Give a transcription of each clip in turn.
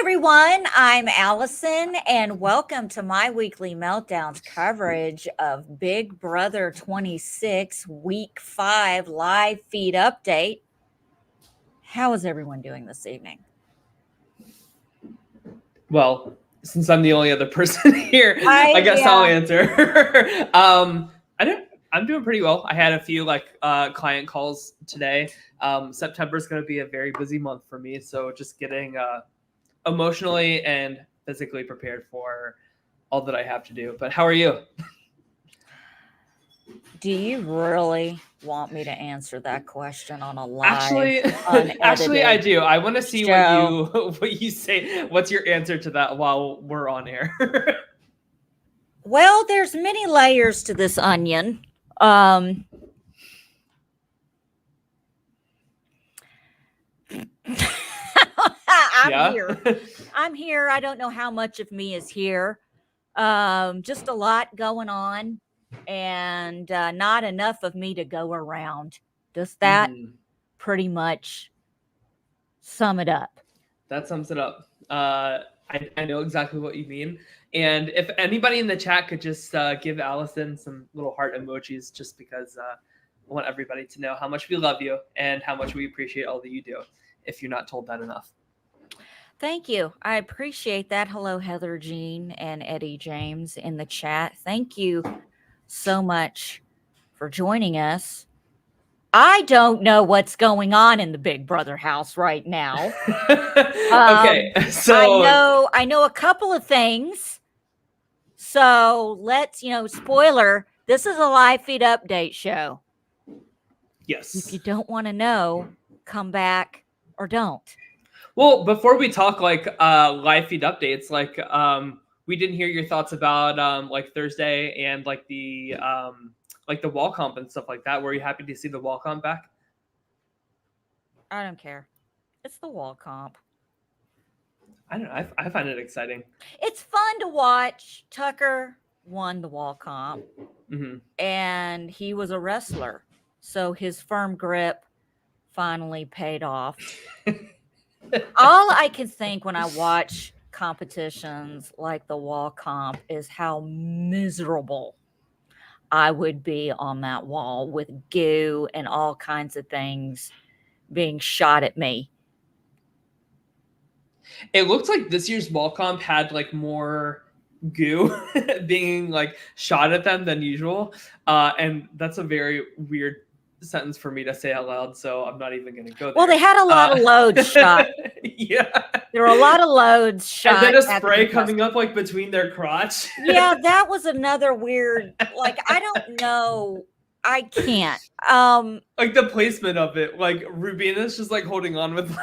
everyone, I'm Allison, and welcome to my weekly meltdowns coverage of Big Brother 26 Week 5 live feed update. How is everyone doing this evening? Well, since I'm the only other person here, I guess I'll answer. I'm doing pretty well. I had a few client calls today. September is going to be a very busy month for me, so just getting emotionally and physically prepared for all that I have to do. But how are you? Do you really want me to answer that question on a live? Actually, I do. I want to see what you say. What's your answer to that while we're on air? Well, there's many layers to this onion. I'm here. I don't know how much of me is here. Just a lot going on, and not enough of me to go around. Does that pretty much sum it up? That sums it up. I know exactly what you mean. And if anybody in the chat could just give Allison some little heart emojis, just because I want everybody to know how much we love you and how much we appreciate all that you do, if you're not told that enough. Thank you. I appreciate that. Hello, Heather Jean and Eddie James in the chat. Thank you so much for joining us. I don't know what's going on in the Big Brother house right now. Okay, so I know a couple of things. So let's, spoiler, this is a live feed update show. Yes. If you don't want to know, come back or don't. Well, before we talk live feed updates, we didn't hear your thoughts about Thursday and the wall comp and stuff like that. Were you happy to see the wall comp back? I don't care. It's the wall comp. I don't know. I find it exciting. It's fun to watch. Tucker won the wall comp, and he was a wrestler, so his firm grip finally paid off. All I can think when I watch competitions like the wall comp is how miserable I would be on that wall with goo and all kinds of things being shot at me. It looked like this year's wall comp had more goo being shot at them than usual. And that's a very weird sentence for me to say out loud, so I'm not even going to go there. Well, they had a lot of loads shot. Yeah. There were a lot of loads shot. And then a spray coming up between their crotch. Yeah, that was another weird, I don't know. I can't. The placement of it, Rubina's just holding on with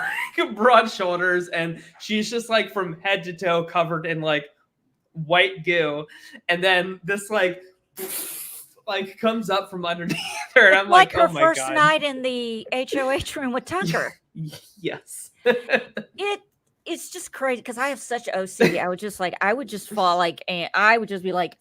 broad shoulders, and she's just from head to toe covered in white goo, and then this comes up from underneath her, and I'm like, her oh my first God. night in the HOH room with Tucker. Yes. It's just crazy because I have such OCD. I would just fall and I would just be like,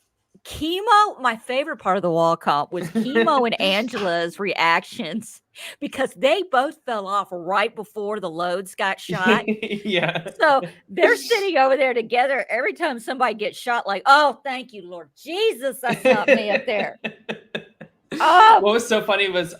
Chemo. My favorite part of the wall comp was Chemo and Angela's reactions because they both fell off right before the loads got shot. Yeah. So they're sitting over there together. Every time somebody gets shot, oh, thank you, Lord Jesus, that's not me up there. Oh. What was so funny was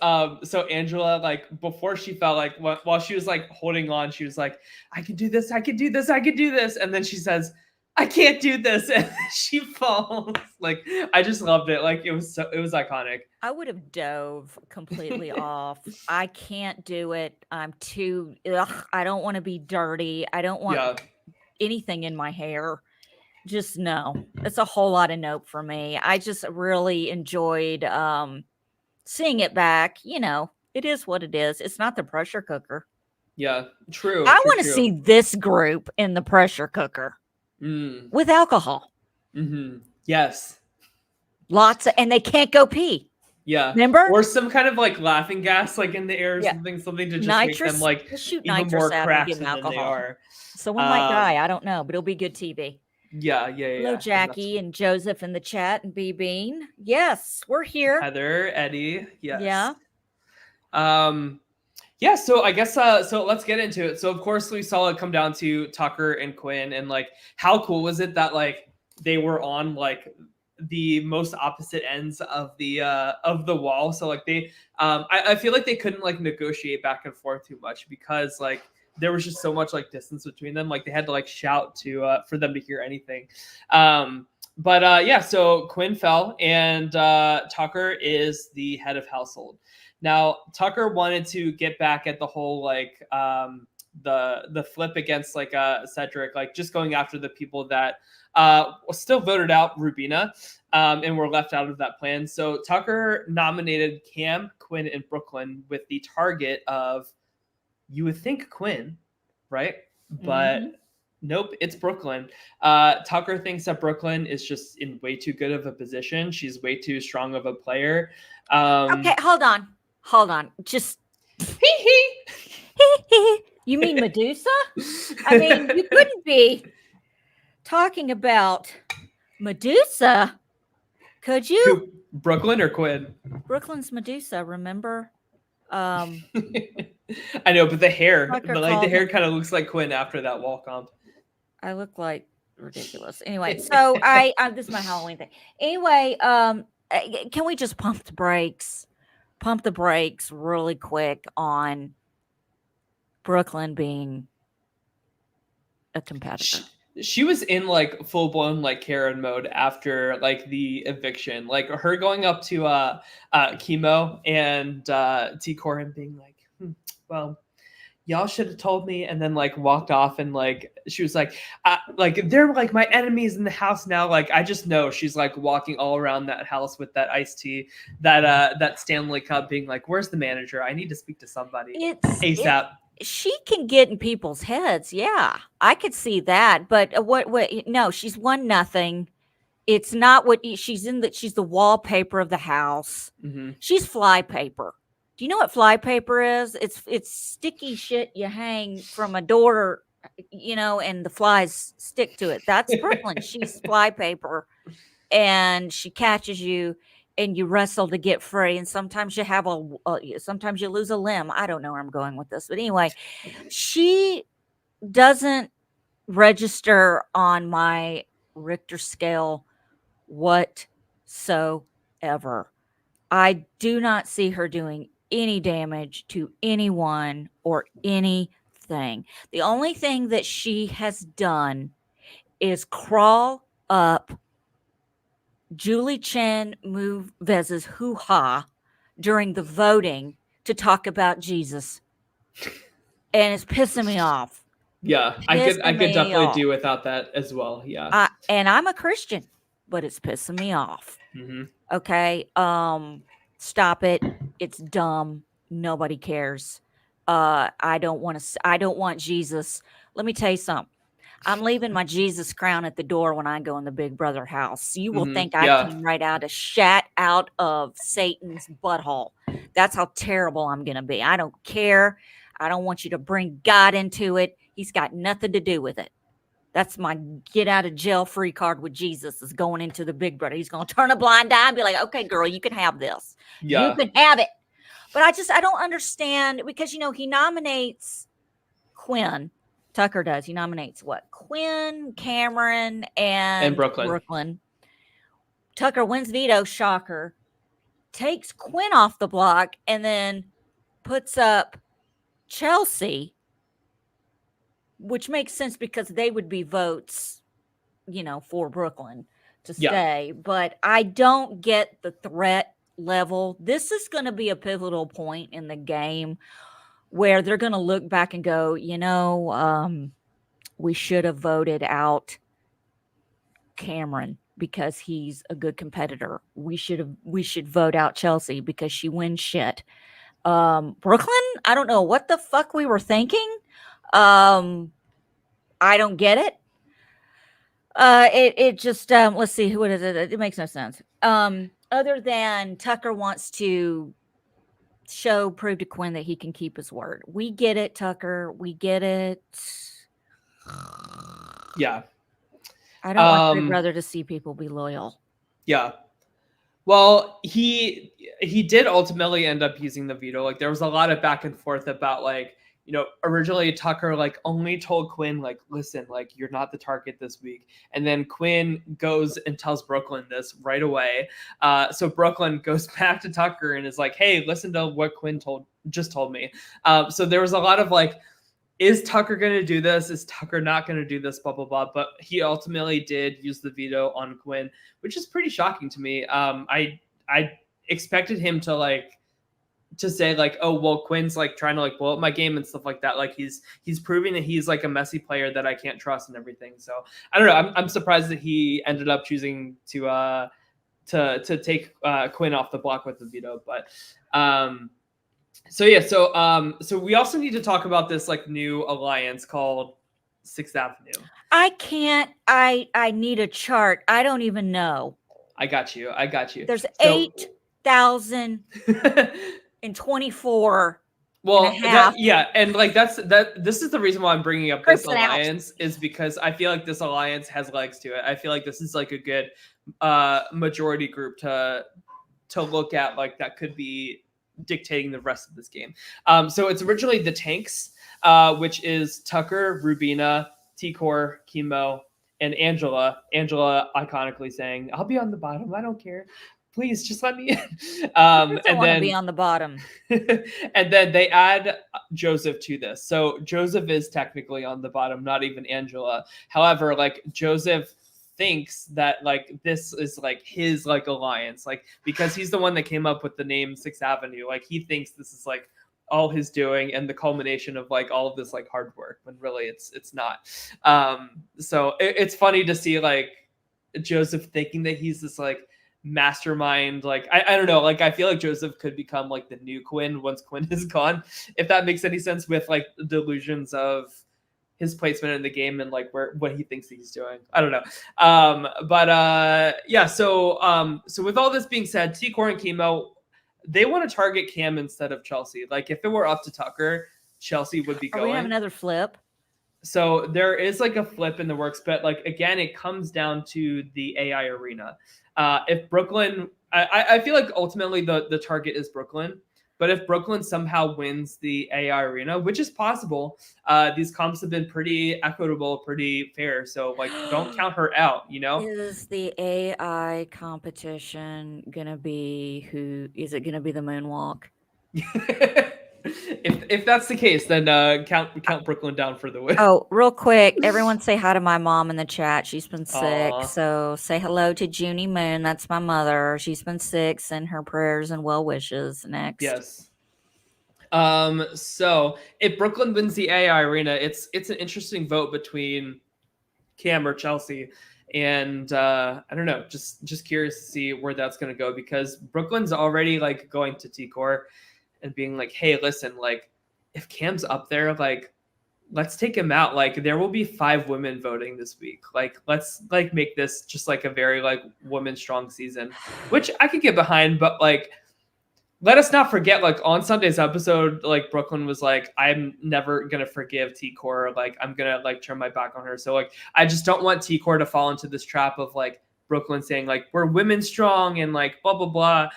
so Angela, before she fell, while she was holding on, she was like, I can do this, I can do this, I can do this. And then she says, I can't do this, and she falls. I just loved it. It was iconic. I would have dove completely off. I can't do it. I'm too. I don't want to be dirty. I don't want anything in my hair. Just no. It's a whole lot of nope for me. I just really enjoyed seeing it back. It is what it is. It's not the pressure cooker. Yeah, true. I want to see this group in the pressure cooker. With alcohol. Yes. Lots of, and they can't go pee. Yeah. Remember? Or some kind of laughing gas in the air or something to just nitrous, make them shoot even nitrous more out cracked than they are. Someone might die. I don't know, but it'll be good TV. Yeah. Hello, Jackie and Joseph in the chat and B Bean. Yes, we're here. Heather, Eddie. Yes. Yeah. Yeah, so I guess so let's get into it. So of course we saw it come down to Tucker and Quinn, and like how cool was it that like they were on like the most opposite ends of the wall. So like they I feel like they couldn't like negotiate back and forth too much because like there was just so much like distance between them. Like they had to like shout to for them to hear anything. But yeah, so Quinn fell and Tucker is the head of household. Now, Tucker wanted to get back at the whole like the flip against like Cedric, like just going after the people that still voted out Rubina and were left out of that plan. So Tucker nominated Cam, Quinn, and Brooklyn with the target of, you would think Quinn, right? But nope, it's Brooklyn. Tucker thinks that Brooklyn is just in way too good of a position. She's way too strong of a player. Okay, hold on. Just you mean Medusa? I mean, you couldn't be talking about Medusa, could you? Who, Brooklyn or Quinn? Brooklyn's Medusa, remember? I know, but the hair, the hair kind of looks like Quinn after that wall comp. I look like ridiculous. Anyway, so I this is my Halloween thing. Anyway, can we just pump the brakes really quick on Brooklyn being a competitor? She was in like full blown like Karen mode after like the eviction, like her going up to Chemo and T Corin being like, well, y'all should have told me, and then like walked off, and like she was like they're like my enemies in the house now. Like I just know she's like walking all around that house with that iced tea, that Stanley Cup, being like, where's the manager? I need to speak to somebody ASAP. She can get in people's heads. Yeah, I could see that. But what? No, she's 1-0. It's not what she's in. She's the wallpaper of the house. She's flypaper. Do you know what flypaper is? It's sticky shit you hang from a door, and the flies stick to it. That's Brooklyn. She's flypaper, and she catches you. And you wrestle to get free, and sometimes you have sometimes you lose a limb. I don't know where I'm going with this, but anyway, she doesn't register on my Richter scale whatsoever. I do not see her doing any damage to anyone or anything. The only thing that she has done is crawl up Julie Chen Movez's hoo-ha during the voting to talk about Jesus. And it's pissing me off. Yeah, I could definitely do without that as well. Yeah. And I'm a Christian, but it's pissing me off. Okay. Stop it. It's dumb. Nobody cares. I don't want Jesus. Let me tell you something. I'm leaving my Jesus crown at the door when I go in the Big Brother house. You will think I came right out of Satan's butthole. That's how terrible I'm going to be. I don't care. I don't want you to bring God into it. He's got nothing to do with it. That's my get out of jail free card with Jesus, is going into the Big Brother. He's going to turn a blind eye and be like, okay, girl, you can have this. Yeah. You can have it. But I don't understand, because, he nominates Quinn. Tucker does. He nominates what? Quinn, Cameron, and Brooklyn. Tucker wins veto, shocker. Takes Quinn off the block and then puts up Chelsie, which makes sense because they would be votes, for Brooklyn to stay. Yeah. But I don't get the threat level. This is going to be a pivotal point in the game where they're going to look back and go, we should have voted out Cameron because he's a good competitor. We should vote out Chelsie because she wins shit. Brooklyn, I don't know what the fuck we were thinking. I don't get it. It just, let's see, what is it? It makes no sense. Other than Tucker wants to prove to Quinn that he can keep his word. We get it, Tucker. We get it. Yeah. I don't want my brother to see people be loyal. Yeah. Well, he did ultimately end up using the veto. Like, there was a lot of back and forth about, like, you know, originally Tucker like only told Quinn, like, listen, like, you're not the target this week. And then Quinn goes and tells Brooklyn this right away. So Brooklyn goes back to Tucker and is like, hey, listen to what Quinn just told me. So there was a lot of like, is Tucker going to do this? Is Tucker not going to do this? Blah, blah, blah. But he ultimately did use the veto on Quinn, which is pretty shocking to me. I expected him to say like, oh, well, Quinn's like trying to like blow up my game and stuff like that. Like he's proving that he's like a messy player that I can't trust and everything. So I don't know. I'm surprised that he ended up choosing to take Quinn off the block with the veto. But so we also need to talk about this like new alliance called 6th Avenue. I can't. I need a chart. I don't even know. I got you. There's 8,024. Well, and like this is the reason why I'm bringing up this alliance is because I feel like this alliance has legs to it. I feel like this is like a good majority group to look at, like that could be dictating the rest of this game. So it's originally the Tanks, which is Tucker, Rubina, T-Core, Chemo, and Angela iconically saying, I'll be on the bottom. I don't care. Please just let me in. And then be on the bottom. And then they add Joseph to this. So Joseph is technically on the bottom, not even Angela. However, like Joseph thinks that like this is like his like alliance, like because he's the one that came up with the name 6th Avenue. Like he thinks this is like all his doing and the culmination of like all of this like hard work, when really it's not. So it's funny to see like Joseph thinking that he's this like mastermind. Like I don't know, like I feel like Joseph could become like the new Quinn once Quinn is gone, if that makes any sense, with like delusions of his placement in the game and like what he thinks he's doing. I don't know. So with all this being said, T-Core and Chemo, they want to target Cam instead of Chelsie. Like if it were up to Tucker, Chelsie would be going. Are we have another flip? So there is like a flip in the works, but like again, it comes down to the AI arena. If Brooklyn, I feel like ultimately the target is Brooklyn, but if Brooklyn somehow wins the AI arena, which is possible, these comps have been pretty equitable, pretty fair. So like, don't count her out, you know? Is the AI competition gonna be is it gonna be the moonwalk? If that's the case, then count Brooklyn down for the win. Oh, real quick, everyone say hi to my mom in the chat. She's been sick. Aww. So say hello to Junie Moon. That's my mother. She's been sick. Send her prayers and well wishes. Next. Yes. So if Brooklyn wins the AI arena, it's an interesting vote between Cam or Chelsie. And I don't know, just curious to see where that's going to go, because Brooklyn's already like going to T-Core and being like, hey, listen, like if Cam's up there, like let's take him out. Like there will be 5 women voting this week. Like let's like make this just like a very like woman strong season, which I could get behind. But like, let us not forget, like on Sunday's episode, like Brooklyn was like, I'm never going to forgive T-Core. Like I'm going to like turn my back on her. So like, I just don't want T-Core to fall into this trap of like Brooklyn saying like, we're women strong and like blah, blah, blah.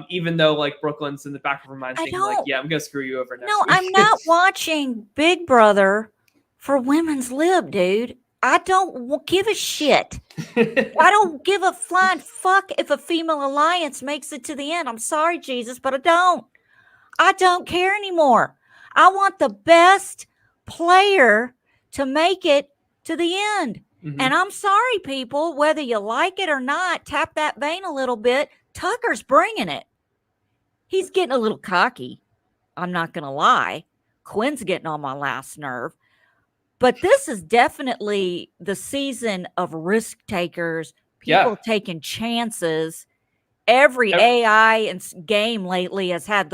Even though like Brooklyn's in the back of her mind thinking like, yeah, I'm going to screw you over next week. I'm not watching Big Brother for women's lib, dude. I don't give a shit. I don't give a flying fuck if a female alliance makes it to the end. I'm sorry, Jesus, but I don't. I don't care anymore. I want the best player to make it to the end. Mm-hmm. And I'm sorry, people, whether you like it or not, tap that vein a little bit. Tucker's bringing it. He's getting a little cocky. I'm not going to lie. Quinn's getting on my last nerve. But this is definitely the season of risk takers, people taking chances. Every AI game lately has had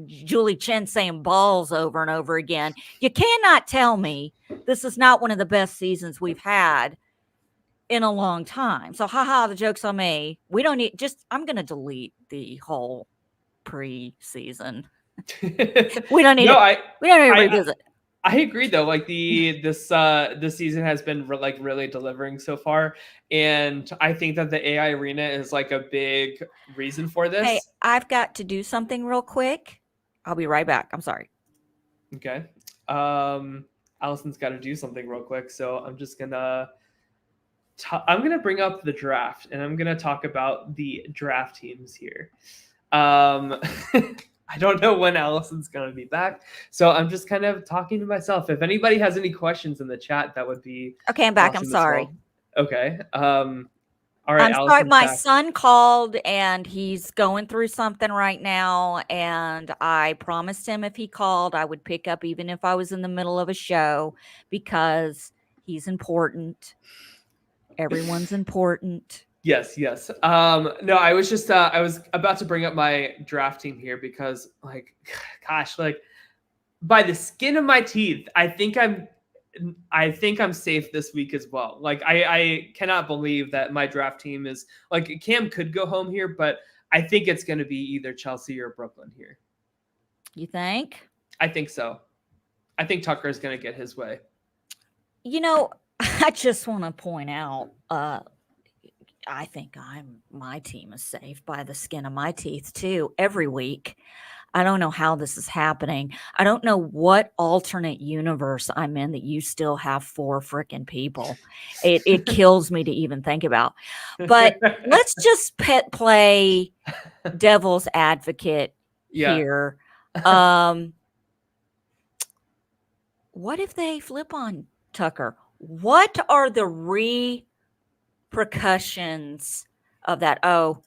Julie Chen saying balls over and over again. You cannot tell me this is not one of the best seasons we've had in a long time. So, the joke's on me. We don't need I'm going to delete the whole preseason. We don't need to revisit. I agree though. Like this season has been really delivering so far, and I think that the AI arena is like a big reason for this. Hey, I've got to do something real quick. I'll be right back. I'm sorry. Okay. Allison's got to do something real quick, so I'm just gonna bring up the draft, and I'm gonna talk about the draft teams here. I don't know when Allison's going to be back, so I'm just kind of talking to myself. If anybody has any questions in the chat, that would be okay. I'm back. awesome I'm sorry. Well. Okay. All right. I'm sorry. My son called, and he's going through something right now. And I promised him if he called, I would pick up, even if I was in the middle of a show, because he's important. Everyone's important. Yes. No, I was just I was about to bring up my draft team here because, like, gosh, like by the skin of my teeth, I think I'm safe this week as well. Like I cannot believe that my draft team is like Cam could go home here, but I think it's going to be either Chelsie or Brooklyn here. You think? I think so. I think Tucker is going to get his way. You know, I just want to point out, I think my team is safe by the skin of my teeth too every week. I don't know how this is happening. I don't know what alternate universe I'm in that you still have 4 freaking people. It kills me to even think about. But let's just play devil's advocate here. What if they flip on Tucker? What are the repercussions of that? Oh,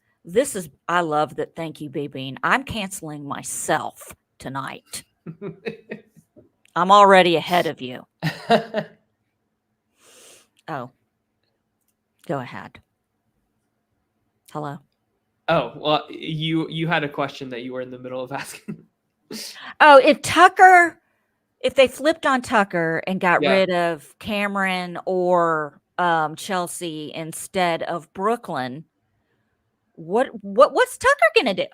I love that. Thank you, B-Bean. I'm canceling myself tonight. I'm already ahead of you. Oh, go ahead. Hello. Oh, well, you had a question that you were in the middle of asking. Oh, if they flipped on Tucker and got rid of Cameron or Chelsie instead of Brooklyn, what's Tucker gonna do?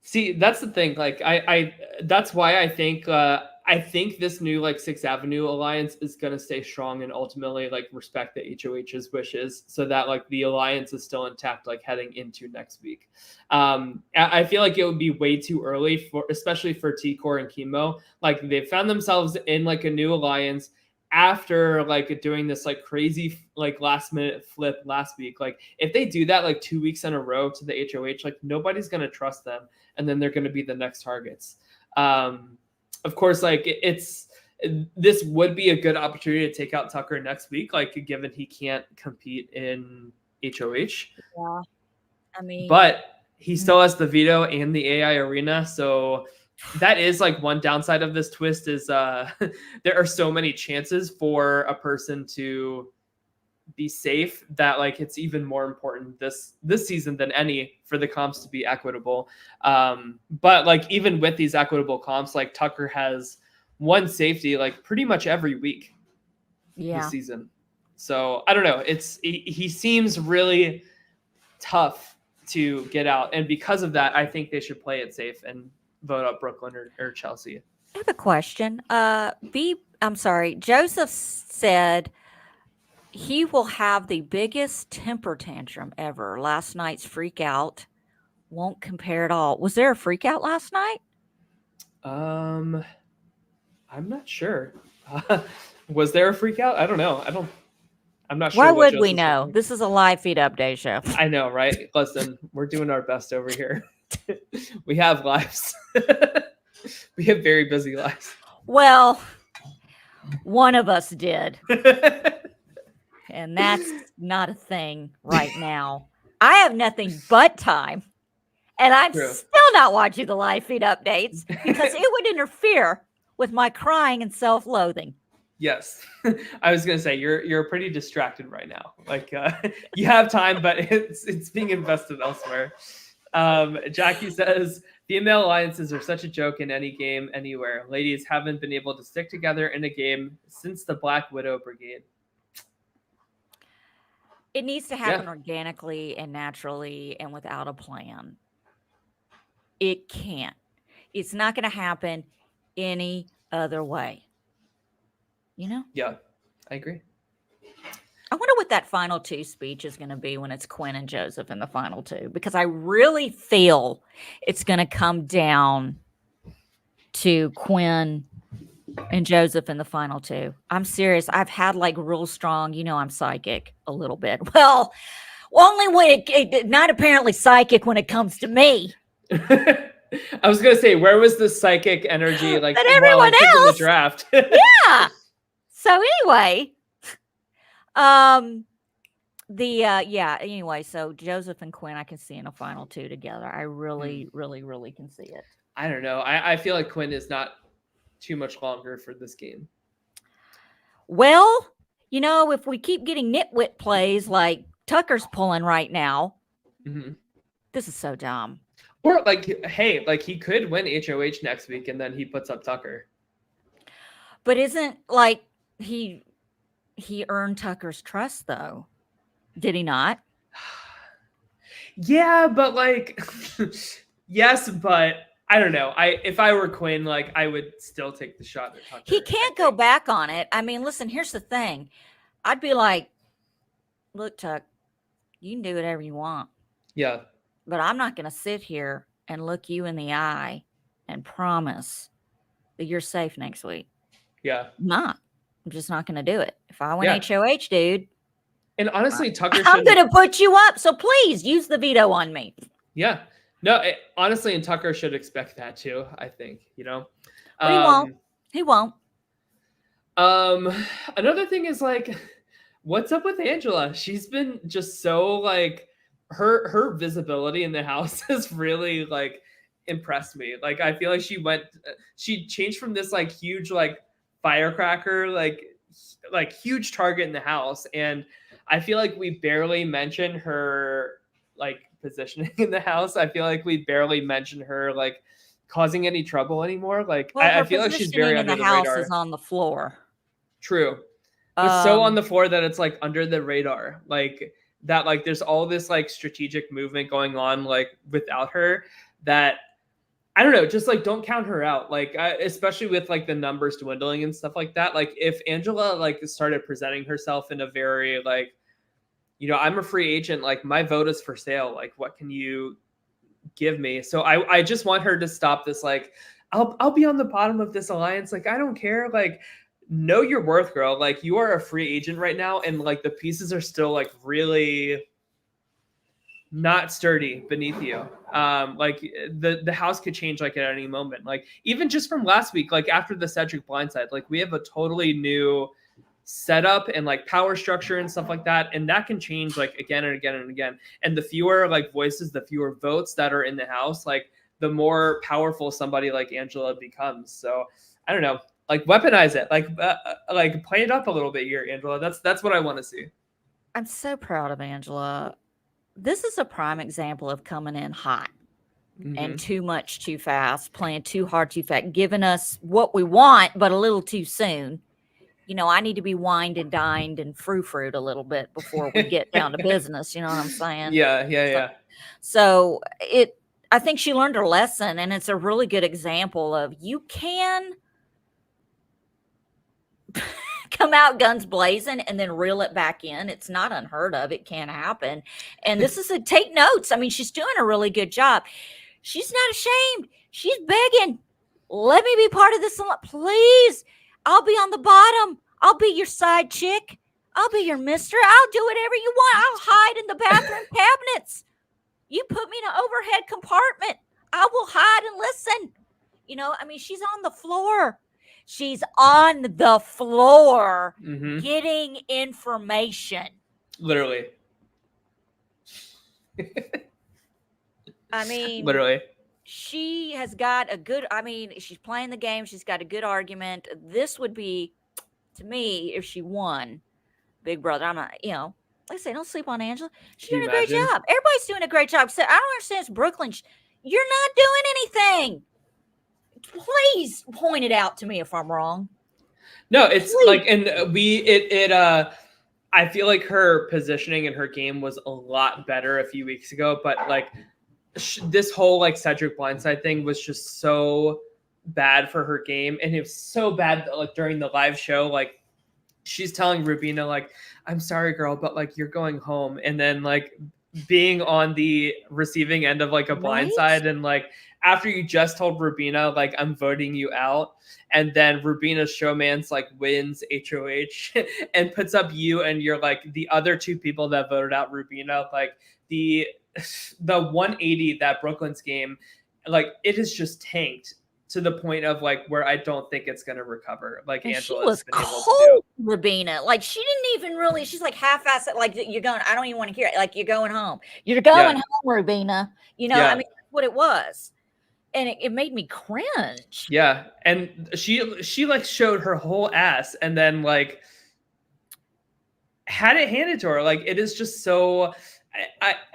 See, that's the thing. Like I that's why I think this new like 6th Avenue alliance is gonna stay strong and ultimately like respect the HOH's wishes, so that like the alliance is still intact like heading into next week. I feel like it would be way too early especially for T-Core and Chemo. Like they found themselves in like a new alliance after like doing this like crazy like last minute flip last week. Like if they do that like 2 weeks in a row to the HOH, like nobody's gonna trust them, and then they're gonna be the next targets. Of course, like this would be a good opportunity to take out Tucker next week, like given he can't compete in HOH. Yeah, I mean, but he still has the veto and the AI arena, so that is like one downside of this twist is there are so many chances for a person to be safe that like it's even more important this season than any for the comps to be equitable. But like even with these equitable comps, like Tucker has one safety like pretty much every week this season. So I don't know. He seems really tough to get out, and because of that, I think they should play it safe and vote up Brooklyn or Chelsie. I have a question. I'm sorry. Joseph said he will have the biggest temper tantrum ever. Last night's freak out won't compare at all. Was there a freak out last night? I'm not sure. Was there a freak out? I don't know. I'm not sure. Why would we know? This is a live feed update show. I know, right? Listen, we're doing our best over here. We have lives. We have very busy lives. Well, one of us did. And that's not a thing right now. I have nothing but time. And I'm still not watching the live feed updates because it would interfere with my crying and self-loathing. Yes. I was going to say, you're pretty distracted right now. Like you have time, but it's being invested elsewhere. Jackie says, female alliances are such a joke in any game, anywhere. Ladies haven't been able to stick together in a game since the Black Widow Brigade. It needs to happen organically and naturally and without a plan. It can't. It's not going to happen any other way. Yeah, I agree. I wonder what that final two speech is going to be when it's Quinn and Joseph in the final two, because I really feel it's going to come down to Quinn and Joseph in the final two. I'm serious. I've had like real strong, I'm psychic a little bit. Well, only when not apparently psychic when it comes to me. I was going to say, where was the psychic energy like but everyone else in the draft? Yeah. So anyway, anyway, so Joseph and Quinn I can see in a final two together. I really, really, really can see it. I don't know. I feel like Quinn is not too much longer for this game. Well, if we keep getting nitwit plays like Tucker's pulling right now, this is so dumb. Or hey, he could win HOH next week and then he puts up Tucker. But isn't he earned Tucker's trust though? Did he not? Yeah, but yes, but I don't know. If I were Quinn, I would still take the shot at Tucker. He can't go back on it. I mean, listen, here's the thing. I'd be like, look, Tuck, you can do whatever you want. Yeah. But I'm not going to sit here and look you in the eye and promise that you're safe next week. Yeah. I'm just not going to do it. If I win HOH, dude. And honestly, Tucker I'm going to put you up. So please use the veto on me. Yeah. No, honestly, and Tucker should expect that too, I think, But he won't. Another thing is what's up with Angela? She's been just so her visibility in the house has really impressed me. I feel like she changed from this huge firecracker, huge target in the house. And I feel like we barely mention her positioning in the house. I feel like we barely mention her causing any trouble anymore. I feel like she's very under the radar. House is on the floor. True. It's so on the floor that it's under the radar. That there's all this strategic movement going on without her that I don't know, just don't count her out. Especially with the numbers dwindling and stuff like that. If Angela started presenting herself in a very I'm a free agent, my vote is for sale. What can you give me? So I just want her to stop this. I'll be on the bottom of this alliance. I don't care. Know your worth, girl. You are a free agent right now. And the pieces are still really not sturdy beneath you. The house could change at any moment. Even just from last week, after the Cedric blindside, we have a totally new setup and power structure and stuff like that, and that can change again and again and again. And the fewer voices, the fewer votes that are in the house, the more powerful somebody like Angela becomes. So I don't know, weaponize it, play it up a little bit here, Angela. That's what I want to see. I'm so proud of Angela. This is a prime example of coming in hot and too much too fast, playing too hard too fast, giving us what we want but a little too soon. I need to be wined and dined and frou-fruit a little bit before we get down to business. You know what I'm saying? Yeah. So I think she learned her lesson, and it's a really good example of you can come out guns blazing and then reel it back in. It's not unheard of. It can happen. And this is take notes. I mean, she's doing a really good job. She's not ashamed. She's begging. Let me be part of this. Please. I'll be on the bottom. I'll be your side chick. I'll be your mister. I'll do whatever you want. I'll hide in the bathroom cabinets. You put me in an overhead compartment. I will hide and listen. She's on the floor. She's on the floor getting information. Literally. Literally. She has got she's playing the game. She's got a good argument. This would be, to me, if she won, Big Brother. I'm not, like I say, don't sleep on Angela. She's doing a great job. Everybody's doing a great job. So I don't understand. It's Brooklyn. You're not doing anything. Please point it out to me if I'm wrong. No, it's I feel like her positioning in her game was a lot better a few weeks ago, but this whole Cedric blindside thing was just so bad for her game, and it was so bad that, like, during the live show, like, she's telling Rubina, like, I'm sorry, girl, but like, you're going home, and then like being on the receiving end of like a blindside, and like after you just told Rubina, like, I'm voting you out, and then Rubina's showman's like wins HOH and puts up you, and you're like the other two people that voted out Rubina, like the 180 that Brooklyn's game, like it has just tanked to the point of like where I don't think it's going to recover. Like and Angela she was been able cold, Rubina. Like she didn't even really. She's like half-assed. Like you're going. I don't even want to hear it. Like you're going home. You're going home, Rubina. You know. I mean, that's what it was, and it made me cringe. Yeah, and she like showed her whole ass, and then like had it handed to her. Like it is just so.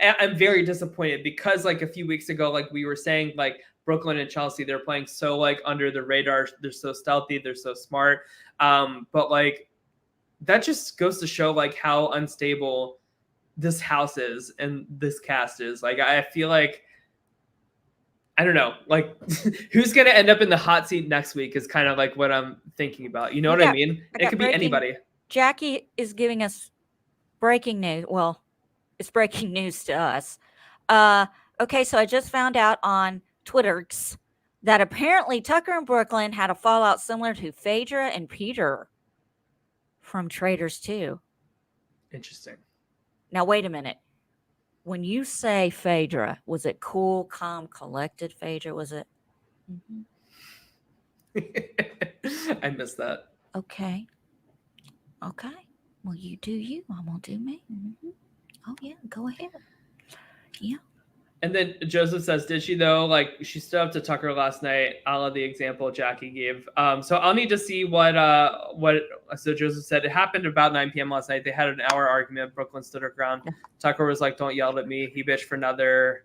I'm very disappointed because like a few weeks ago, like we were saying, like Brooklyn and Chelsie, they're playing so like under the radar. They're so stealthy. They're so smart. But like that just goes to show like how unstable this house is and this cast is. Like I feel like I don't know, like who's gonna end up in the hot seat next week is kind of like what I'm thinking about. You know what I mean? It could be anybody. Jackie is giving us breaking news. Well, it's breaking news to us. Okay, so I just found out on Twitter that apparently Tucker and Brooklyn had a fallout similar to Phaedra and Peter from Traitors 2. Interesting. Now, wait a minute. When you say Phaedra, was it cool, calm, collected Phaedra? Was it? Mm-hmm. I missed that. Okay. Well, you do you. I'm going to do me. Mm-hmm. Oh, yeah. Go ahead. Yeah. And then Joseph says, did she though? Like she stood up to Tucker last night, a la the example Jackie gave. So I'll need to see what so Joseph said it happened about 9 p.m. last night. They had an hour argument. Brooklyn stood her ground. Tucker was like, don't yell at me. He bitched for another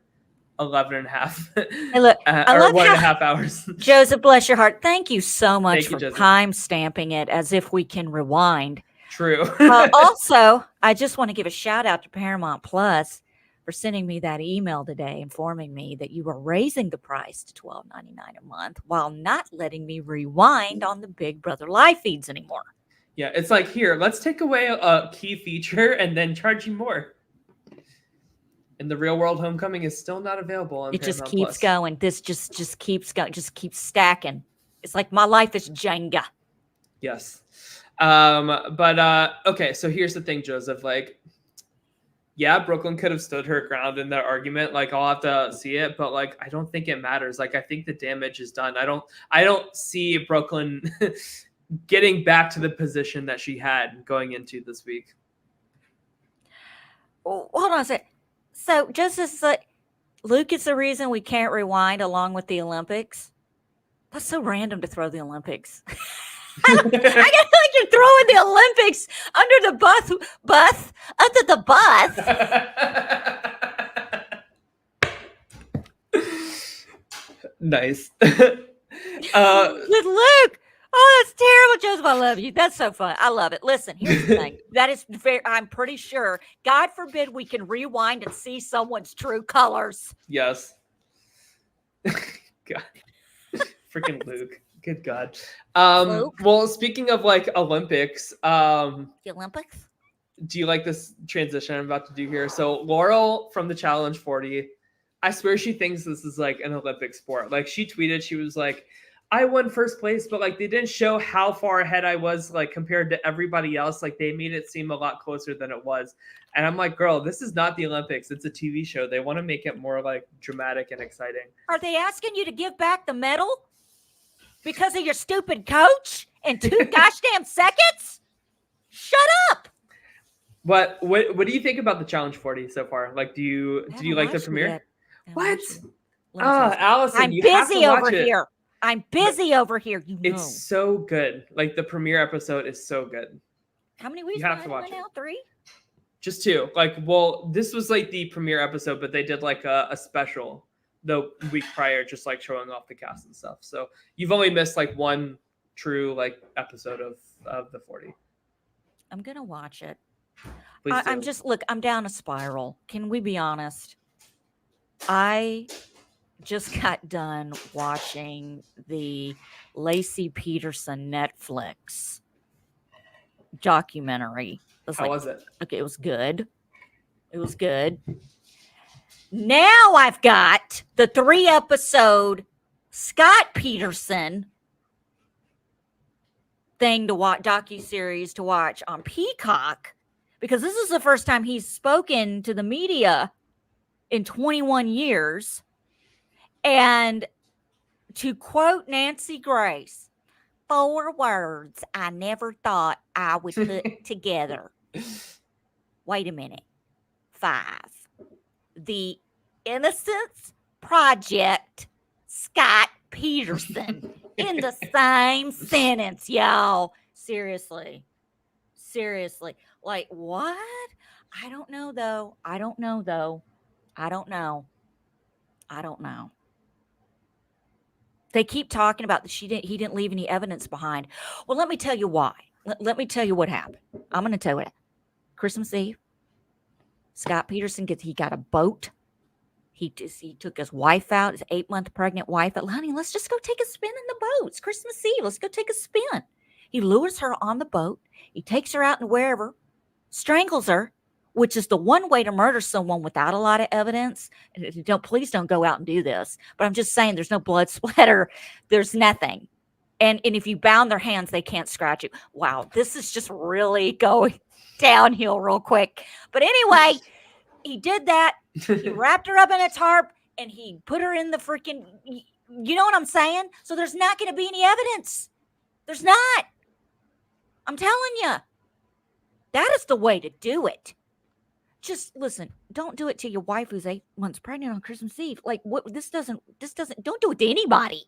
11 and a half hey, look, or 1.5 hours. Joseph, bless your heart. Thank you so much for time stamping it as if we can rewind. True. Also, I just want to give a shout out to Paramount Plus for sending me that email today informing me that you were raising the price to $12.99 a month while not letting me rewind on the Big Brother live feeds anymore. Yeah, it's like, here, let's take away a key feature and then charge you more. And the Real World Homecoming is still not available on It Paramount just keeps Plus. going. This just keeps going, just keeps stacking. It's like my life is Jenga. Yes. Okay, so here's the thing, Joseph. Like, yeah, Brooklyn could have stood her ground in that argument. Like, I'll have to see it, but like, I don't think it matters. Like, I think the damage is done. I don't see Brooklyn getting back to the position that she had going into this week. Oh, hold on a sec. So, just as Luke is the reason we can't rewind along with the Olympics. That's so random to throw the Olympics. I feel like you're throwing the Olympics under the bus, under the bus. Nice. With Luke. Oh, that's terrible, Joseph. I love you. That's so fun. I love it. Listen, here's the thing. That is very, I'm pretty sure, God forbid we can rewind and see someone's true colors. Yes. God. Freaking Luke. Good God. Well, speaking of like Olympics, the Olympics? Do you like this transition I'm about to do here? So Laurel from the Challenge 40, I swear she thinks this is like an Olympic sport. Like she tweeted, she was like, I won first place, but like they didn't show how far ahead I was like compared to everybody else. Like they made it seem a lot closer than it was. And I'm like, girl, this is not the Olympics. It's a TV show. They want to make it more like dramatic and exciting. Are they asking you to give back the medal because of your stupid coach in 2 gosh damn seconds? Shut up. What do you think about the Challenge 40 so far? Like, do you like the premiere? What? Allison, I'm busy over here. I'm busy over here. You know. It's so good. Like the premiere episode is so good. How many weeks? You have to watch it. Now? 3? Just 2. Like, well, this was like the premiere episode, but they did like a special the week prior, just like showing off the cast and stuff. So you've only missed like one true like episode of the 40. I'm gonna watch it. I'm down a spiral. Can we be honest? I just got done watching the Lacey Peterson Netflix documentary. How was it? Okay, it was good. It was good. Now I've got the 3-episode Scott Peterson thing to watch, docuseries to watch on Peacock, because this is the first time he's spoken to the media in 21 years. And to quote Nancy Grace, 4 words I never thought I would put together. Wait a minute. 5. The Innocence Project, Scott Peterson, in the same sentence, y'all. Seriously. Like, what? I don't know, though. I don't know. They keep talking about that he didn't leave any evidence behind. Well, let me tell you why. Let me tell you what happened. I'm going to tell you what. Christmas Eve, Scott Peterson he got a boat. He took his wife out, his 8-month pregnant wife. Honey, let's just go take a spin in the boat. It's Christmas Eve. Let's go take a spin. He lures her on the boat. He takes her out and wherever, strangles her, which is the one way to murder someone without a lot of evidence. Please don't go out and do this. But I'm just saying, there's no blood splatter. There's nothing. And if you bound their hands, they can't scratch you. Wow, this is just really going downhill real quick. But anyway, he did that. He wrapped her up in a tarp and he put her in the freaking, you know what I'm saying? So there's not going to be any evidence. There's not. I'm telling you. That is the way to do it. Just listen, don't do it to your wife who's 8 months pregnant on Christmas Eve. Like, what? Don't do it to anybody.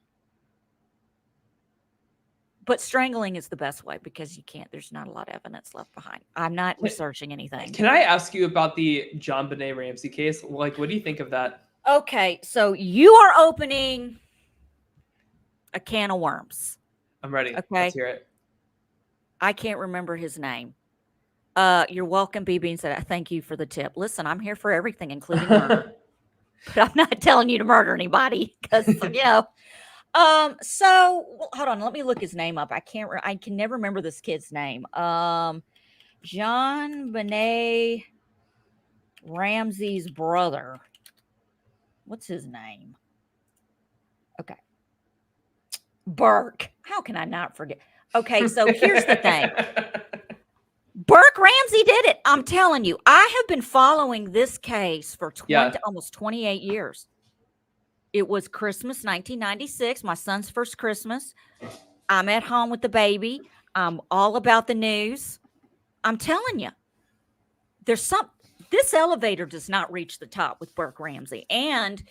But strangling is the best way because there's not a lot of evidence left behind. I'm not researching anything. Can I ask you about the JonBenet Ramsey case? Like, what do you think of that? Okay, so you are opening a can of worms. I'm ready. Okay. Let's hear it. I can't remember his name. You're welcome, BB, and said, thank you for the tip. Listen, I'm here for everything, including murder. But I'm not telling you to murder anybody because, So hold on, let me look his name up. I can never remember this kid's name. JonBenet Ramsey's brother. What's his name? Okay. Burke. How can I not forget? Okay, so here's the thing. Burke Ramsey did it. I'm telling you. I have been following this case for almost 28 years. It was Christmas 1996, my son's first Christmas. I'm at home with the baby. I'm all about the news. I'm telling you, this elevator does not reach the top with Burke Ramsey. And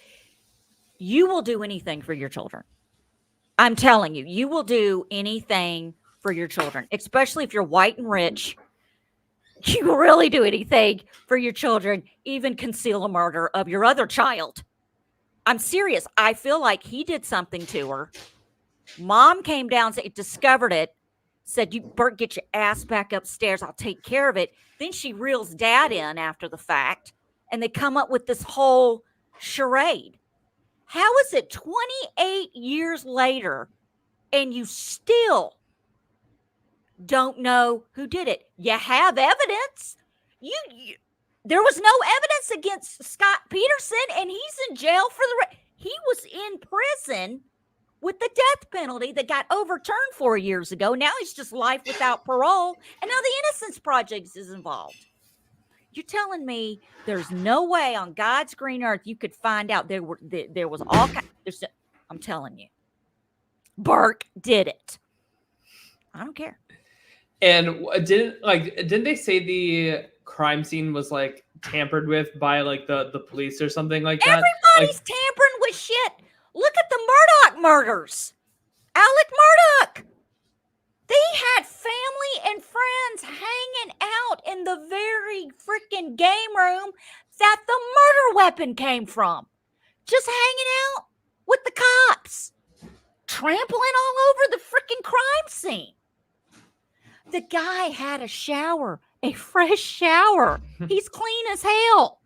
you will do anything for your children. I'm telling you, you will do anything for your children, especially if you're white and rich. You will really do anything for your children, even conceal a murder of your other child. I'm serious. I feel like he did something to her. Mom came down, discovered it, said, Bert, get your ass back upstairs. I'll take care of it. Then she reels Dad in after the fact, and they come up with this whole charade. How is it 28 years later, and you still don't know who did it? You have evidence. There was no evidence against Scott Peterson, and he's in jail for he was in prison with the death penalty that got overturned 4 years ago. Now he's just life without parole, and now the Innocence Project is involved. You're telling me there's no way on God's green earth you could find out there was all kinds. I'm telling you, Burke did it. I don't care. And didn't they say the crime scene was like tampered with by like the police or something like that? Everybody's tampering with shit. Look at the Murdaugh murders. Alec Murdaugh. They had family and friends hanging out in the very freaking game room that the murder weapon came from. Just hanging out with the cops. Trampling all over the freaking crime scene. The guy had a shower, a fresh shower. He's clean as hell.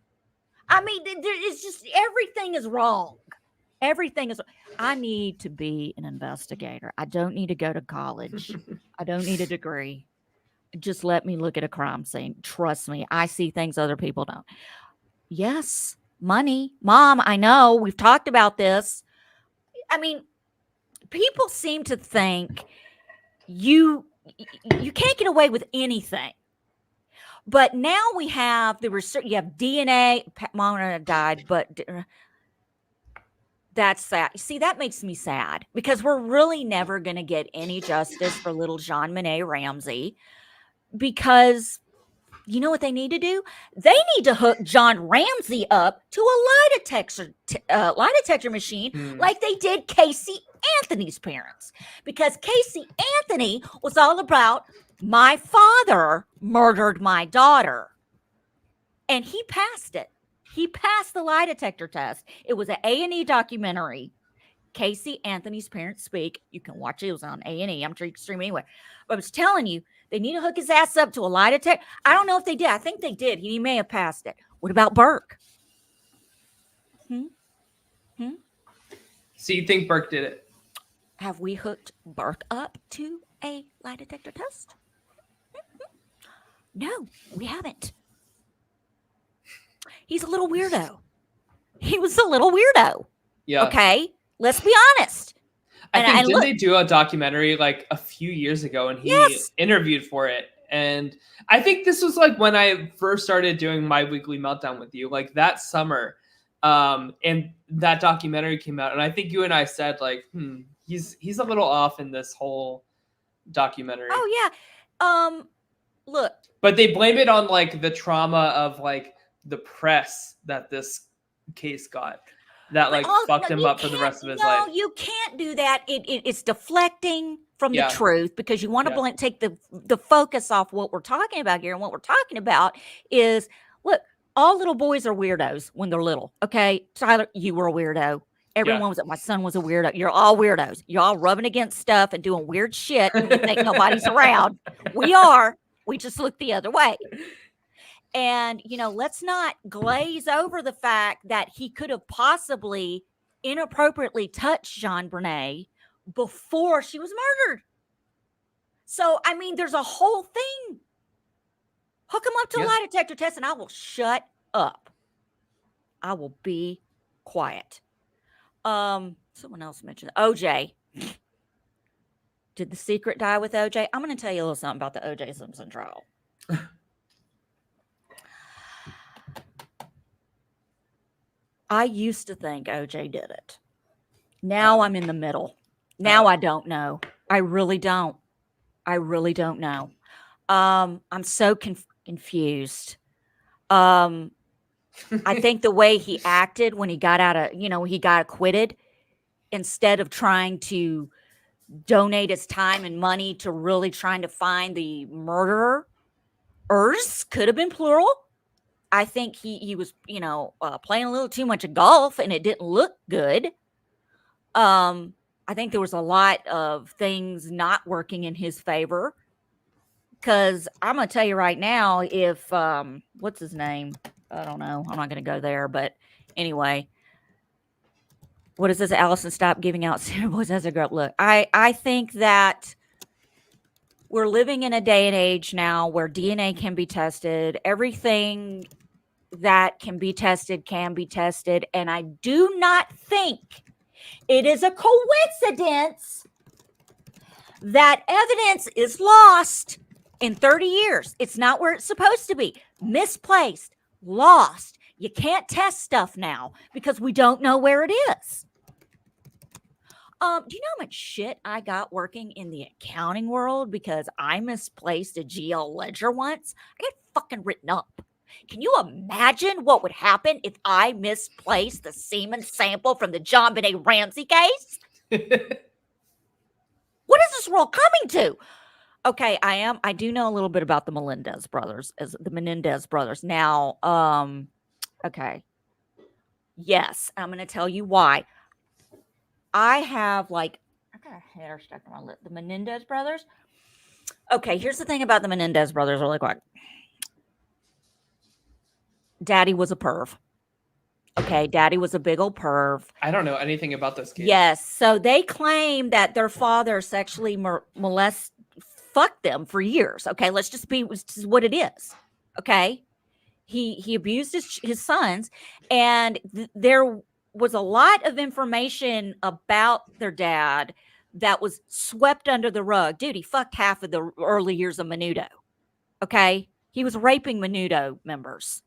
I mean, it's just everything is wrong. Everything is, I need to be an investigator. I don't need to go to college. I don't need a degree. Just let me look at a crime scene. Trust me, I see things other people don't. Yes, money. Mom, I know. We've talked about this. I mean, people seem to think you can't get away with anything. But now we have the research. You have DNA. Mona died, but that's sad. See, that makes me sad because we're really never going to get any justice for little JonBenet Ramsey, because you know what they need to do? They need to hook John Ramsey up to a lie detector machine like they did Casey Anthony's parents, because Casey Anthony was all about, my father murdered my daughter, and he passed it. He passed the lie detector test. It was an A&E documentary. Casey Anthony's Parents Speak. You can watch it. It was on A&E. I'm sure you can stream it anywhere. But I was telling you, they need to hook his ass up to a lie detector. I don't know if they did. I think they did. He may have passed it. What about Burke? So you think Burke did it? Have we hooked Burke up to a lie detector test? No, we haven't. He's a little weirdo. He was a little weirdo. Yeah. Okay, let's be honest. Didn't they do a documentary like a few years ago, and he interviewed for it? And I think this was like when I first started doing My Weekly Meltdown with you, like that summer. And that documentary came out, and I think you and I said like, he's a little off in this whole documentary. Oh yeah. Look. But they blame it on like the trauma of like the press that this case got, that like fucked him up for the rest of his life. No, you can't do that. It's deflecting from the truth, because you want to take the focus off what we're talking about here. And what we're talking about is, look, all little boys are weirdos when they're little. Okay, Tyler, you were a weirdo. Everyone was. My son was a weirdo. You're all weirdos. You're all rubbing against stuff and doing weird shit when you think nobody's around. We are. We just look the other way. And, let's not glaze over the fact that he could have possibly inappropriately touched JonBenet before she was murdered. So, I mean, there's a whole thing. Hook him up to a lie detector test, and I will shut up. I will be quiet. Someone else mentioned OJ. Did the secret die with OJ? I'm going to tell you a little something about the OJ Simpson trial. I used to think OJ did it. Now I'm in the middle. Now I don't know. I really don't know. I'm so confused. I think the way he acted when he got out of, he got acquitted, instead of trying to donate his time and money to really trying to find the murderers, could have been plural. I think he was, playing a little too much of golf, and it didn't look good. I think there was a lot of things not working in his favor, because I'm going to tell you right now, if, what's his name? I don't know. I'm not going to go there, but anyway, what is this? Allison, stop giving out boys as a girl. Look, I think that we're living in a day and age now where DNA can be tested. Everything that can be tested can be tested. And I do not think it is a coincidence that evidence is lost in 30 years. It's not where it's supposed to be. Misplaced, lost. You can't test stuff now because we don't know where it is. Do you know how much shit I got working in the accounting world because I misplaced a GL ledger once? I got fucking written up. Can you imagine what would happen if I misplaced the semen sample from the JonBenet Ramsey case? What is this world coming to? Okay, I do know a little bit about the Menendez brothers. Now, okay. Yes, I'm going to tell you why. I have I got a hair stuck in my lip. The Menendez brothers. Okay, here's the thing about the Menendez brothers really quick. Daddy was a perv. Okay, daddy was a big old perv. I don't know anything about this case. Yes, so they claim that their father sexually fucked them for years. Okay, let's just be what it is. Okay, he abused his sons, and there was a lot of information about their dad that was swept under the rug. Dude, he fucked half of the early years of Menudo. Okay, he was raping Menudo members.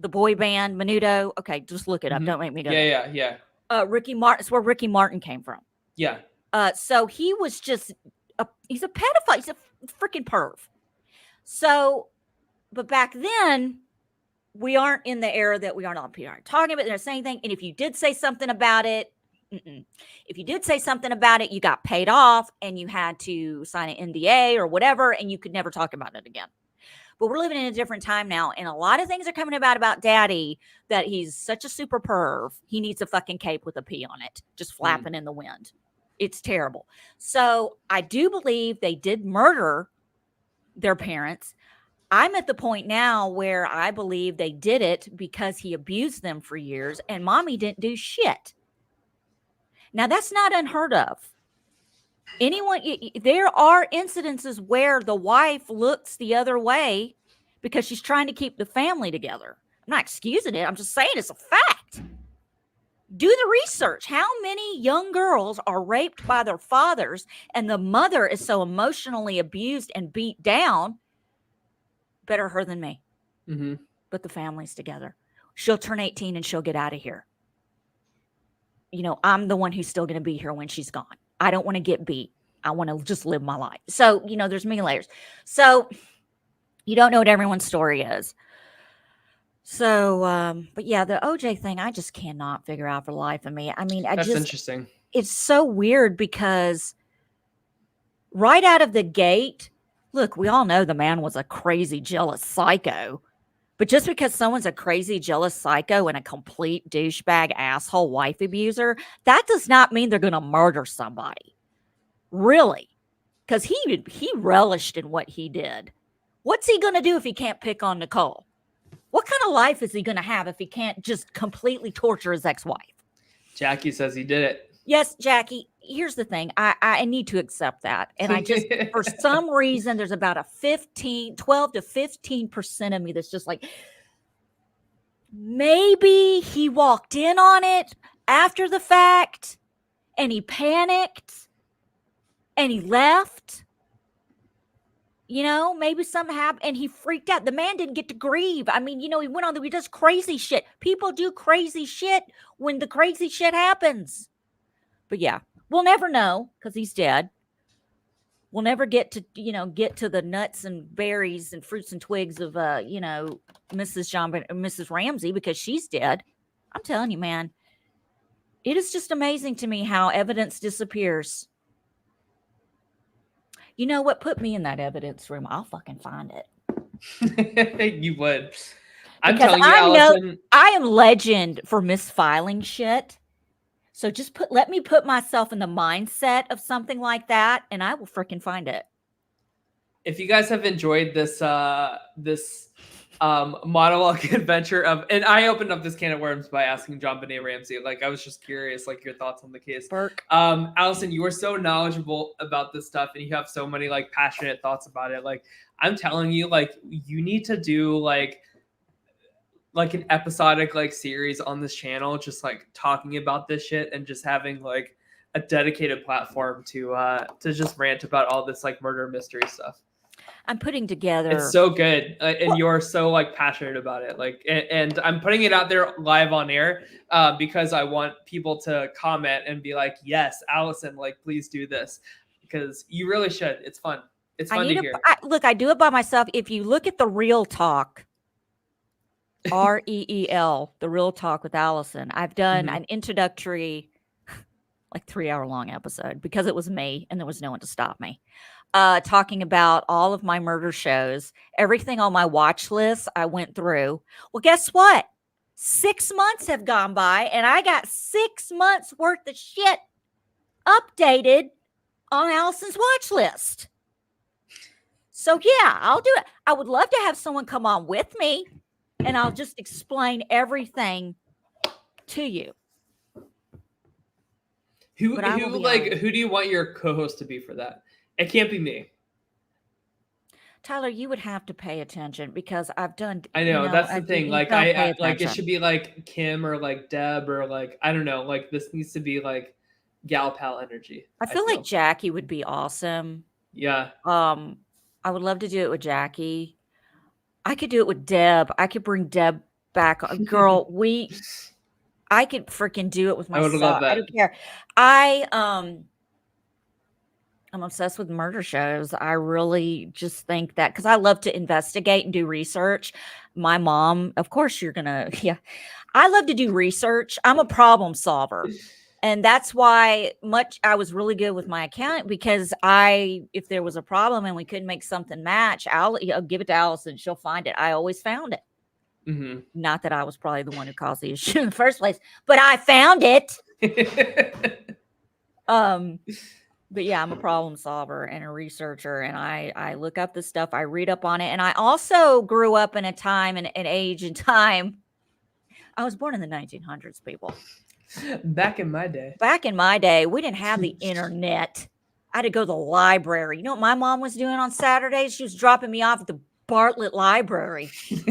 The boy band Menudo. Okay, just look it up. Don't make me go. Yeah. Ricky Martin. It's where Ricky Martin came from. Yeah. So he was just he's a pedophile. He's a freaking perv. So, but back then, we aren't in the era that we are not talking about. They're saying anything. And if you did say something about it, you got paid off and you had to sign an NDA or whatever, and you could never talk about it again. But we're living in a different time now, and a lot of things are coming about daddy, that he's such a super perv. He needs a fucking cape with a P on it, just flapping in the wind. It's terrible. So I do believe they did murder their parents. I'm at the point now where I believe they did it because he abused them for years, and mommy didn't do shit. Now, that's not unheard of. There are incidences where the wife looks the other way because she's trying to keep the family together. I'm not excusing it. I'm just saying it's a fact. Do the research. How many young girls are raped by their fathers and the mother is so emotionally abused and beat down? Better her than me. But the family's together. She'll turn 18 and she'll get out of here. I'm the one who's still going to be here when she's gone. I don't want to get beat. I want to just live my life. So, there's many layers. So you don't know what everyone's story is. So, but yeah, the OJ thing, I just cannot figure out for the life of me. I mean, that's interesting. It's so weird because right out of the gate, look, we all know the man was a crazy, jealous psycho. But just because someone's a crazy, jealous psycho and a complete douchebag, asshole, wife abuser, that does not mean they're going to murder somebody. Really. Because he relished in what he did. What's he going to do if he can't pick on Nicole? What kind of life is he going to have if he can't just completely torture his ex-wife? Jackie says he did it. Yes, Jackie. Here's the thing. I need to accept that. And I just, for some reason, there's about a 12 to 15% of me that's just like, maybe he walked in on it after the fact and he panicked and he left. Maybe something happened and he freaked out. The man didn't get to grieve. I mean, he went on, he does crazy shit. People do crazy shit when the crazy shit happens. But yeah, we'll never know because he's dead. We'll never get to the nuts and berries and fruits and twigs of, Mrs. Ramsey because she's dead. I'm telling you, man, it is just amazing to me how evidence disappears. You know what? Put me in that evidence room. I'll fucking find it. You would. I'm because telling you, Allison. I am legend for misfiling shit. So just let me put myself in the mindset of something like that, and I will freaking find it. If you guys have enjoyed this monologue adventure and I opened up this can of worms by asking John Benet Ramsey. Like, I was just curious, like, your thoughts on the case. Burke. Allison, you are so knowledgeable about this stuff, and you have so many like passionate thoughts about it. Like, I'm telling you, like, you need to do like an episodic like series on this channel, just like talking about this shit and just having like a dedicated platform to just rant about all this like murder mystery stuff. I'm putting together. It's so good, and you're so like passionate about it. Like, and I'm putting it out there live on air because I want people to comment and be like, "Yes, Allison, like, please do this," because you really should. It's fun. It's fun to hear. Look, I do it by myself. If you look at the Real Talk, REEL, the Real Talk with Allison, I've done an introductory, like 3-hour long episode because it was me and there was no one to stop me. Talking about all of my murder shows, everything on my watch list I went through. Well, guess what? 6 months have gone by and I got 6 months worth of shit updated on Allison's watch list. So yeah, I'll do it. I would love to have someone come on with me and I'll just explain everything to you. Who do you want your co-host to be for that? It can't be me. Tyler, you would have to pay attention because I've done. I know that's the thing. Like I like it should be like Kim or like Deb or like I don't know. Like this needs to be like gal pal energy. I feel like Jackie would be awesome. Yeah. I would love to do it with Jackie. I could do it with Deb. I could bring Deb back. Girl, I could freaking do it with myself. I would love that. I don't care. I'm obsessed with murder shows. I really just think that because I love to investigate and do research. My mom, of course, I love to do research. I'm a problem solver. And that's why I was really good with my accountant because if there was a problem and we couldn't make something match, I'll give it to Allison. She'll find it. I always found it. Mm-hmm. Not that I was probably the one who caused the issue in the first place, but I found it. But yeah, I'm a problem solver and a researcher, and I look up the stuff. I read up on it, and I also grew up in a time and an age and time. I was born in the 1900s, people. Back in my day, we didn't have the internet. I had to go to the library. You know what my mom was doing on Saturdays? She was dropping me off at the Bartlett Library,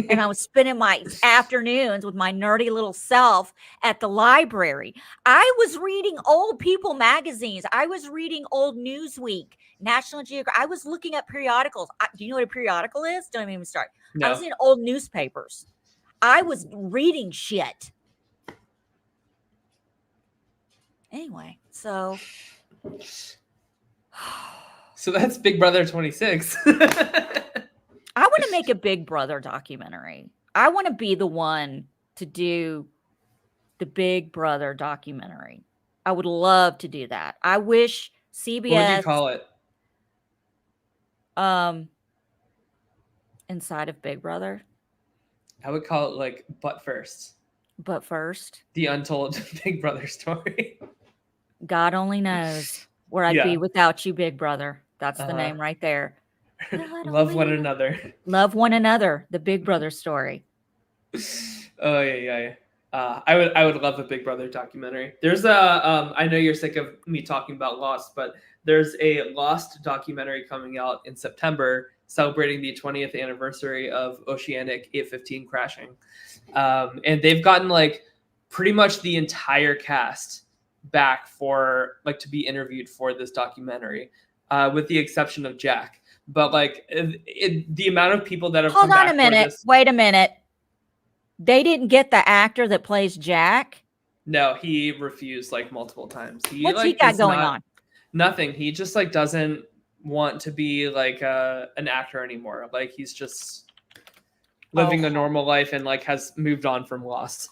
and I was spending my afternoons with my nerdy little self at the library. I was reading old people magazines. I was reading old Newsweek, National Geographic. I was looking at periodicals. Do you know what a periodical is? Don't even start. No. I was in old newspapers. I was reading shit. Anyway, so that's Big Brother 26. I want to make a Big Brother documentary. I want to be the one to do the Big Brother documentary. I would love to do that. I wish CBS. What would you call it? Inside of Big Brother. I would call it like But First. But First. The Untold Big Brother story. God only knows where I'd be without you, Big Brother. That's the name right there. Love one another. Love one another. The Big Brother story. Oh yeah. I would love a Big Brother documentary. There's I know you're sick of me talking about Lost, but there's a Lost documentary coming out in September celebrating the 20th anniversary of Oceanic 815 crashing. And they've gotten like pretty much the entire cast back for like to be interviewed for this documentary, with the exception of Jack. But like the amount of people that have hold on a minute. Wait a minute. They didn't get the actor that plays Jack? No, he refused like multiple times. What's he got going on? Nothing. He just like doesn't want to be like an actor anymore. Like he's just living a normal life and like has moved on from Lost.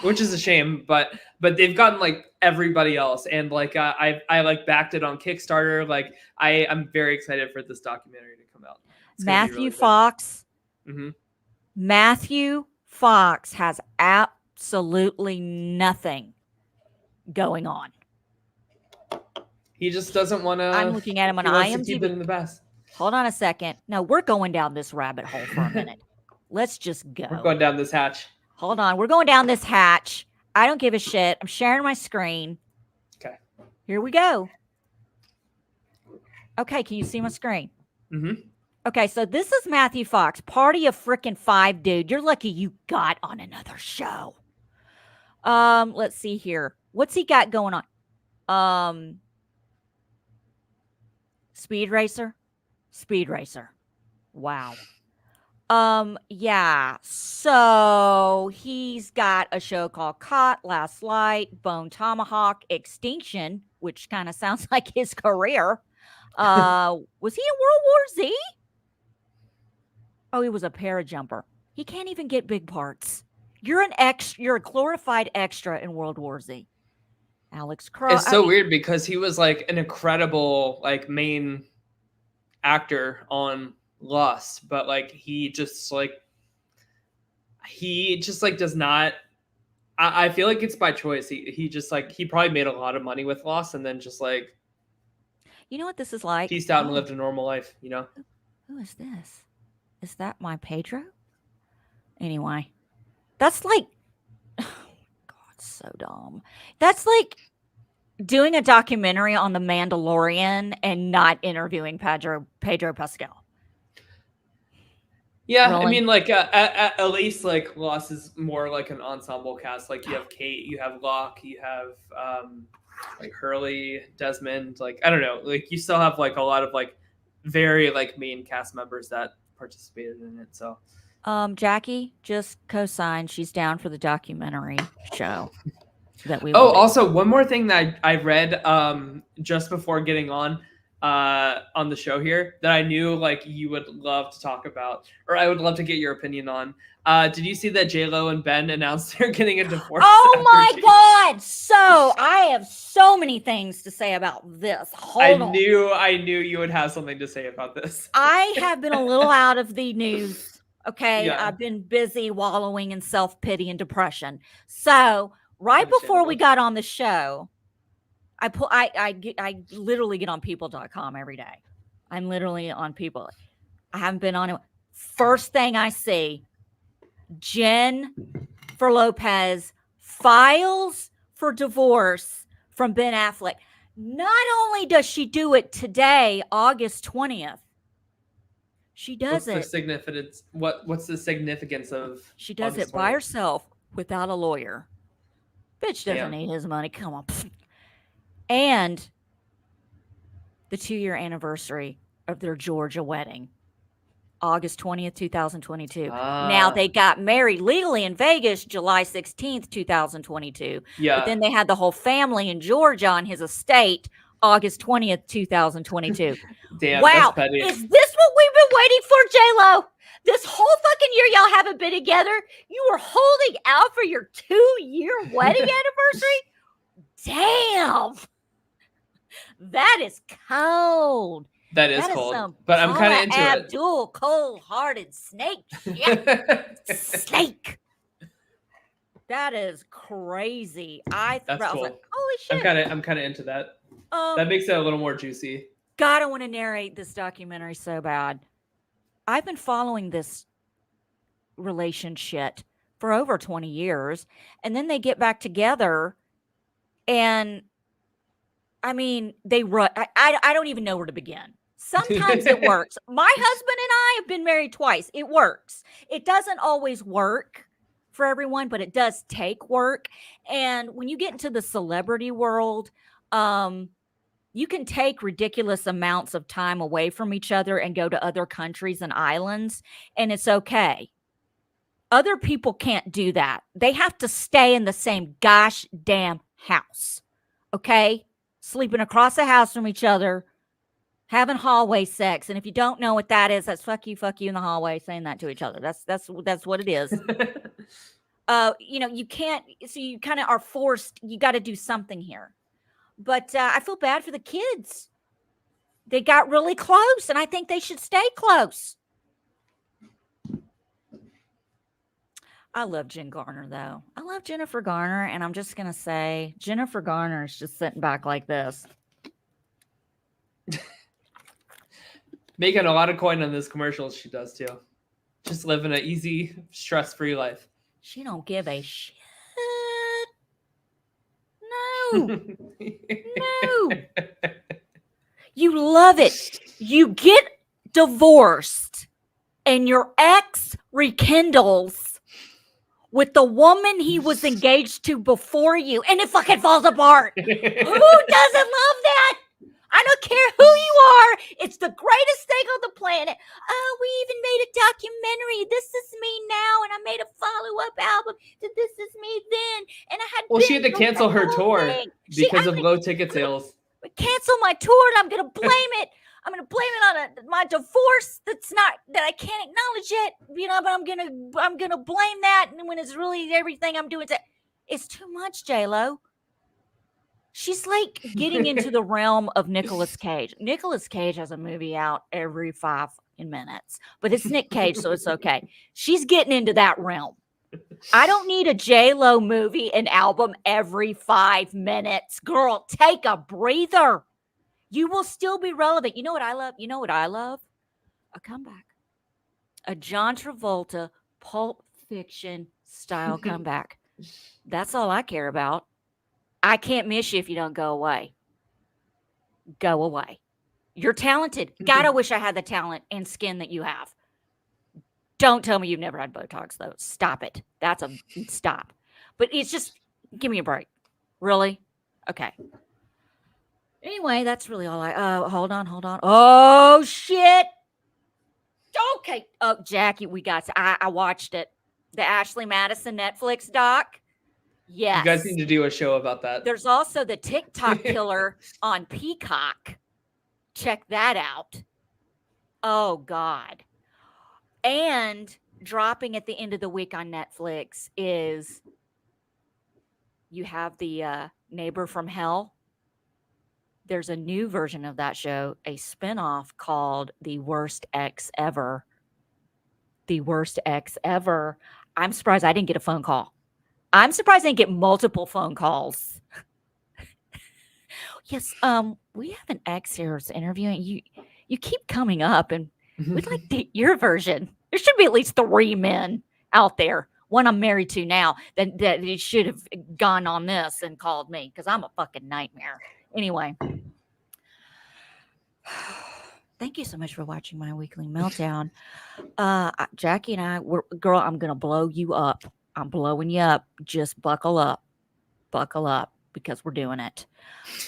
Which is a shame, but they've gotten like everybody else, and like I like backed it on Kickstarter. Like I'm very excited for this documentary to come out. Matthew Fox. Mm-hmm. Matthew Fox has absolutely nothing going on. He just doesn't want to. I'm looking at him on IMDb. Keep it in the best. Hold on a second. No, we're going down this rabbit hole for a minute. Let's just go. We're going down this hatch. Hold on. We're going down this hatch. I don't give a shit. I'm sharing my screen. Okay. Here we go. Okay. Can you see my screen? Mm-hmm. Okay. So this is Matthew Fox. Party of freaking 5, dude. You're lucky you got on another show. Let's see here. What's he got going on? Speed Racer. Wow. Yeah. So he's got a show called Caught, Last Light, Bone Tomahawk, Extinction, which kind of sounds like his career. Was he in World War Z? Oh, he was a parajumper. He can't even get big parts. You're a glorified extra in World War Z. Alex Cross. It's so weird because he was like an incredible like main actor on Lost, but like he just does not. I feel like it's by choice. He just like he probably made a lot of money with Lost and then just like, you know what this is like? Peaced out and lived a normal life. You know. Who is this? Is that my Pedro? Anyway, that's like so dumb. That's like doing a documentary on the Mandalorian and not interviewing Pedro Pascal. Yeah, Really? I mean, like at least like Lost is more like an ensemble cast. Like you have Kate, you have Locke, you have like Hurley, Desmond. Like I don't know, like you still have like a lot of like very like main cast members that participated in it. So Jackie just co-signed. She's down for the documentary show that we. Oh, also one more thing that I read just before getting on the show here that I knew like you would love to talk about, or I would love to get your opinion on. Did you see that J-Lo and Ben announced they're getting a divorce? Oh my God! So I have so many things to say about this. I knew you would have something to say about this. I have been a little out of the news. Okay, Yeah. I've been busy wallowing in self-pity and depression. So right before we got on the show, I literally get on people.com every day. I'm literally on People. I haven't been on it. First thing I see, Jennifer Lopez files for divorce from Ben Affleck. Not only does she do it today, August 20th, she does What's the significance of? She does August it by 20th? herself without a lawyer. Bitch doesn't need his money. Come on. And the 2-year anniversary of their Georgia wedding, August 20th, 2022. Now they got married legally in Vegas, July 16th, 2022. Yeah. But then they had the whole family in Georgia on his estate, August 20th, 2022. Damn, wow. That's petty. Is this what we've been waiting for, J-Lo? This whole fucking year y'all haven't been together? You were holding out for your 2-year wedding anniversary? Damn. That is cold. That is cold. But I'm kind of into Abdul, cold-hearted snake shit. Snake. That is crazy. That's I was cool. like, holy shit. I'm kind of into that. That makes it a little more juicy. God, I want to narrate this documentary so bad. I've been following this relationship for over 20 years, and then they get back together, and I mean, they run. I don't even know where to begin. Sometimes it works. My husband and I have been married twice. It works. It doesn't always work for everyone, but it does take work. And when you get into the celebrity world, you can take ridiculous amounts of time away from each other and go to other countries and islands, and it's okay. Other people can't do that. They have to stay in the same gosh damn house. Okay? Sleeping across the house from each other, having hallway sex. And if you don't know what that is, that's fuck you in the hallway, saying that to each other. That's what it is. You can't, so you kind of are forced, you got to do something here. But I feel bad for the kids. They got really close, and I think they should stay close. I love Jen Garner, though. I love Jennifer Garner, and I'm just going to say Jennifer Garner is just sitting back like this. Making a lot of coin on this commercial, she does, too. Just living an easy, stress-free life. She don't give a shit. No. No. You love it. You get divorced and your ex rekindles with the woman he was engaged to before you, and it fucking falls apart. Who doesn't love that? I don't care who you are. It's the greatest thing on the planet. Oh, we even made a documentary. This is me now, and I made a follow-up album to This Is Me Then. And I had she had to cancel her tour because of low ticket sales. Cancel my tour, and I'm gonna blame it. I'm gonna blame it on my divorce. That I can't acknowledge yet. But I'm gonna blame that. And when it's really everything I'm doing, it's too much, J-Lo. She's like getting into the realm of Nicolas Cage. Nicolas Cage has a movie out every 5 minutes, but it's Nick Cage, so it's okay. She's getting into that realm. I don't need a J-Lo movie and album every 5 minutes. Girl, take a breather. You will still be relevant. You know what I love? A comeback. A John Travolta Pulp Fiction style comeback. That's all I care about. I can't miss you if you don't go away. Go away. You're talented. God, I wish I had the talent and skin that you have. Don't tell me you've never had Botox, though. Stop it. That's a stop. But it's just, give me a break. Really? Okay. Anyway, that's really all hold on. Oh, shit. Okay. Oh, Jackie, I watched it. The Ashley Madison Netflix doc. Yes. You guys need to do a show about that. There's also the TikTok killer on Peacock. Check that out. Oh, God. And dropping at the end of the week on Netflix is you have the Neighbor from Hell. There's a new version of that show, a spinoff called The Worst Ex Ever. The Worst Ex Ever. I'm surprised I didn't get a phone call. I'm surprised I didn't get multiple phone calls. Yes, we have an ex here who's interviewing you. You keep coming up, and we'd like to your version. There should be at least 3 men out there. One I'm married to now that it should have gone on this and called me because I'm a fucking nightmare. Anyway, thank you so much for watching my weekly meltdown. Jackie and I, girl, I'm gonna blow you up. I'm blowing you up. Just buckle up because we're doing it.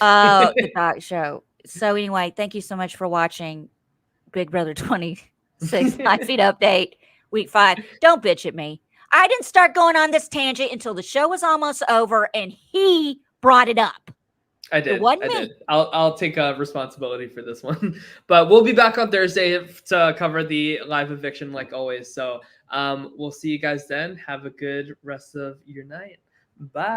The talk show. So anyway, thank you so much for watching Big Brother 26 Live Feed Update Week 5. Don't bitch at me. I didn't start going on this tangent until the show was almost over and he brought it up. I did. I did. I'll take responsibility for this one. But we'll be back on Thursday to cover the live eviction like always. So we'll see you guys then. Have a good rest of your night. Bye.